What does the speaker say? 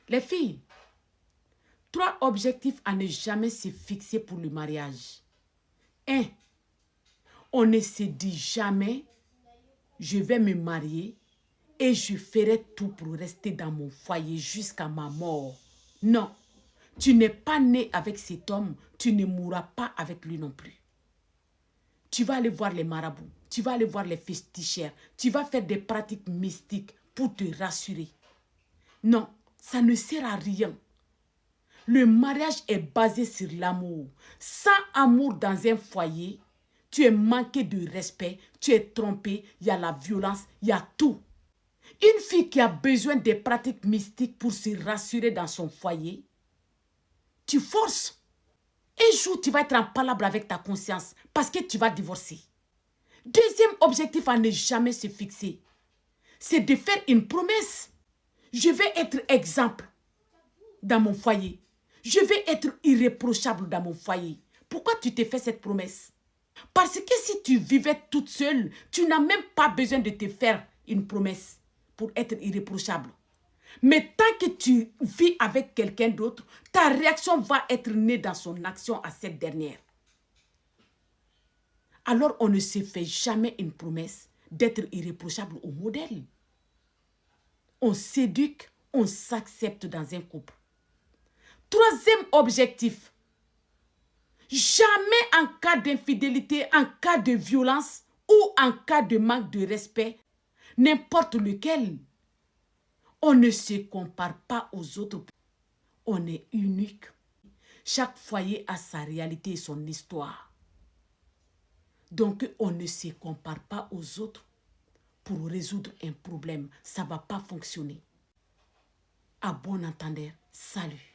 Les filles, 3 objectifs à ne jamais se fixer pour le mariage. 1. On ne se dit jamais, je vais me marier et je ferai tout pour rester dans mon foyer jusqu'à ma mort. Non, tu n'es pas né avec cet homme, tu ne mourras pas avec lui non plus. Tu vas aller voir les marabouts, tu vas aller voir les féticheurs, tu vas faire des pratiques mystiques pour te rassurer. Non, ça ne sert à rien. Le mariage est basé sur l'amour. Sans amour dans un foyer, tu es manqué de respect, tu es trompé, il y a la violence, il y a tout. Une fille qui a besoin des pratiques mystiques pour se rassurer dans son foyer, tu forces. Un jour, tu vas être en palabre avec ta conscience parce que tu vas divorcer. Deuxième objectif à ne jamais se fixer, c'est de faire une promesse. Je vais être exemple dans mon foyer. Je vais être irréprochable dans mon foyer. Pourquoi tu te fais cette promesse? Parce que si tu vivais toute seule, tu n'as même pas besoin de te faire une promesse pour être irréprochable. Mais tant que tu vis avec quelqu'un d'autre, ta réaction va être née dans son action à cette dernière. Alors on ne se fait jamais une promesse d'être irréprochable au modèle. On s'éduque, on s'accepte dans un couple. Troisième objectif, jamais en cas d'infidélité, en cas de violence ou en cas de manque de respect, n'importe lequel, on ne se compare pas aux autres. On est unique. Chaque foyer a sa réalité et son histoire. Donc, on ne se compare pas aux autres pour résoudre un problème. Ça ne va pas fonctionner. À bon entendeur, salut.